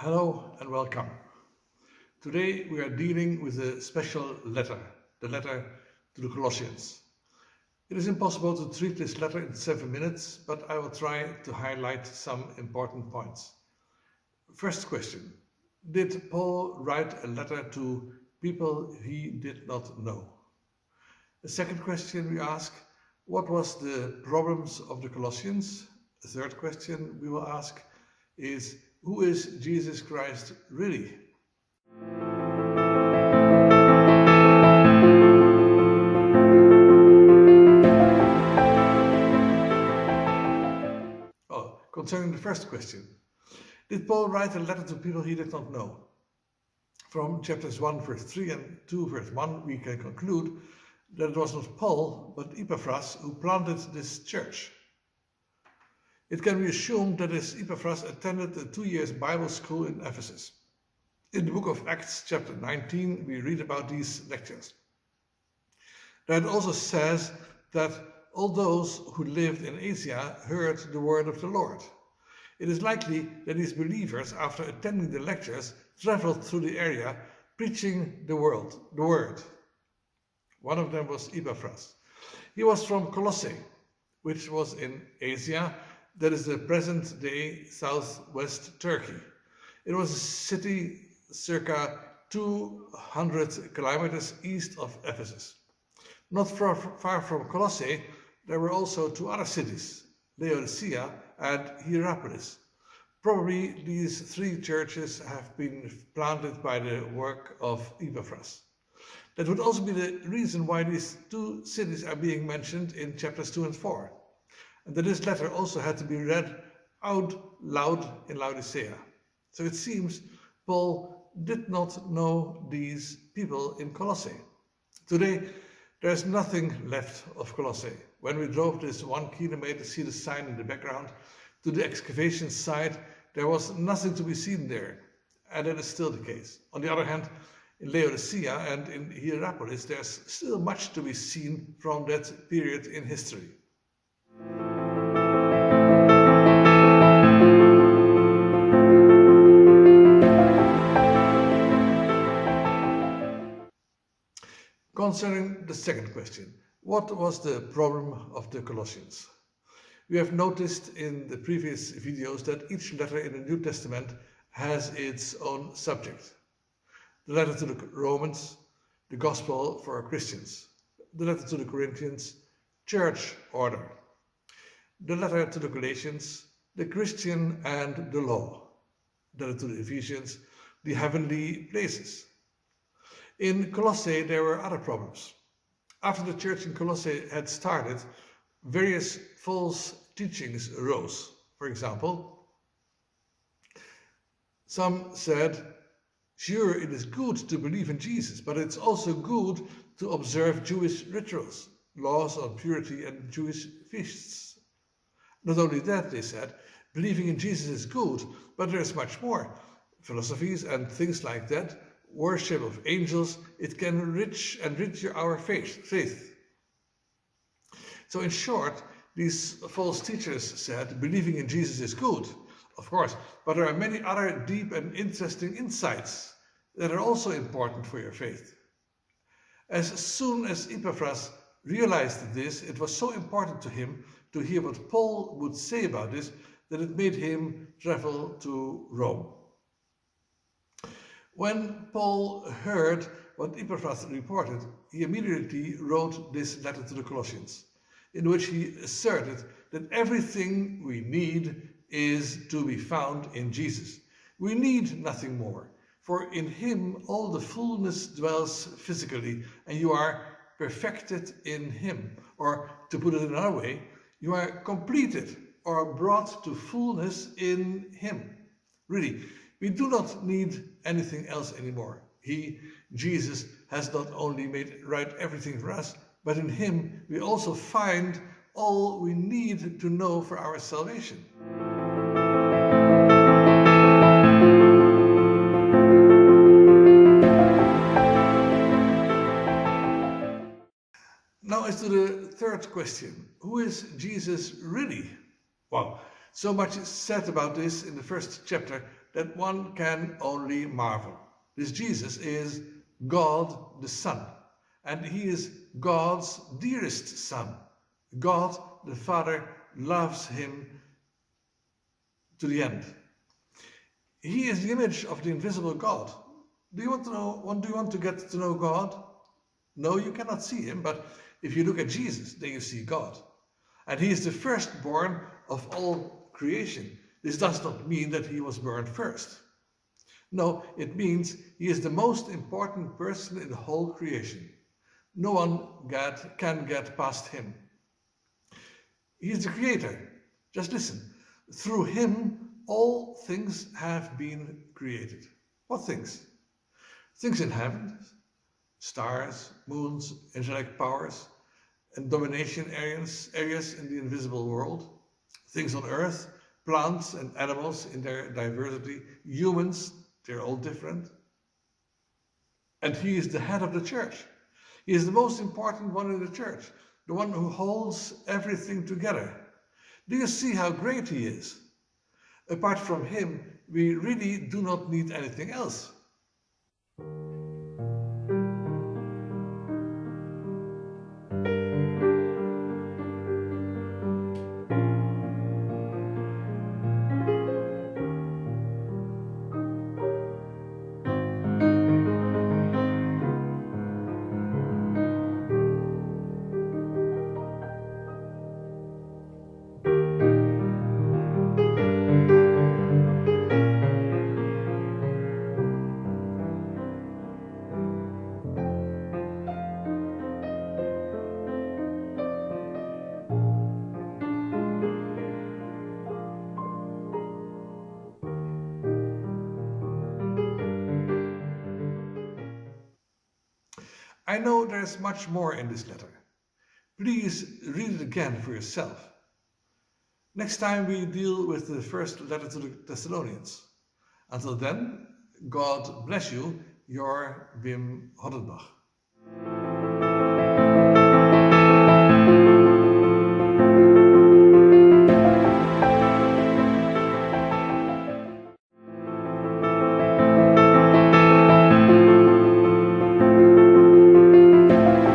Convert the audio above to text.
Hello and welcome. Today we are dealing with a special letter, the letter to the Colossians. It is impossible to treat this letter in 7 minutes, but I will try to highlight some important points. First question: did Paul write a letter to people he did not know? The second question we ask: what was the problems of the Colossians? The third question we will ask is: who is Jesus Christ really? Concerning the first question, did Paul write a letter to people he did not know? From chapters 1 verse 3 and 2 verse 1 we can conclude that it was not Paul but Epaphras who planted this church. It can be assumed that this Epaphras attended a 2-year Bible school in Ephesus. In the book of Acts chapter 19 we read about these lectures. That also says that all those who lived in Asia heard the word of the Lord. It is likely that these believers, after attending the lectures, traveled through the area preaching the word. One of them was Epaphras. He was from Colossae, which was in Asia, that is the present-day southwest Turkey. It was a city circa 200 kilometers east of Ephesus. Not far from Colossae, there were also 2 other cities, Laodicea and Hierapolis. Probably these 3 churches have been planted by the work of Epaphras. That would also be the reason why these 2 cities are being mentioned in chapters 2 and 4. And that this letter also had to be read out loud in Laodicea. So it seems Paul did not know these people in Colossae. Today, there's nothing left of Colossae. When we drove this 1 kilometer, see the sign in the background, to the excavation site, there was nothing to be seen there. And that is still the case. On the other hand, in Laodicea and in Hierapolis, there's still much to be seen from that period in history. Concerning the second question, what was the problem of the Colossians? We have noticed in the previous videos that each letter in the New Testament has its own subject. The letter to the Romans, the gospel for Christians. The letter to the Corinthians, church order. The letter to the Galatians, the Christian and the law. The letter to the Ephesians, the heavenly places. In Colossae, there were other problems. After the church in Colossae had started, various false teachings arose. For example, some said, sure, it is good to believe in Jesus, but it's also good to observe Jewish rituals, laws on purity and Jewish feasts. Not only that, they said, believing in Jesus is good, but there's much more. Philosophies and things like that, worship of angels, it can enrich our faith. So in short, these false teachers said believing in Jesus is good, of course, but there are many other deep and interesting insights that are also important for your faith. As soon as Epaphras realized this, it was so important to him to hear what Paul would say about this that it made him travel to Rome. When Paul heard what Epaphras reported, he immediately wrote this letter to the Colossians, in which he asserted that everything we need is to be found in Jesus. We need nothing more, for in him all the fullness dwells physically, and you are perfected in him. Or to put it another way, you are completed or brought to fullness in him. Really, we do not need anything else anymore. He, Jesus, has not only made right everything for us, but in him we also find all we need to know for our salvation. Now as to the third question, who is Jesus really? Well, so much is said about this in the first chapter that one can only marvel. This Jesus is God the Son, and he is God's dearest Son. God the Father loves him to the end. He is the image of the invisible God. Do you want to get to know God? No, you cannot see him, but if you look at Jesus, then you see God. And he is the firstborn of all creation. This does not mean that he was born first. No, it means he is the most important person in the whole creation. No one can get past him. He is the creator. Just listen. Through him, all things have been created. What things? Things in heaven, stars, moons, angelic powers, and domination areas in the invisible world. Things on earth, plants and animals in their diversity, humans, they're all different. And he is the head of the church. He is the most important one in the church, the one who holds everything together. Do you see how great he is? Apart from him, we really do not need anything else. I know there's much more in this letter. Please read it again for yourself. Next time we deal with the first letter to the Thessalonians. Until then, God bless you, your Wim Hoddenbach.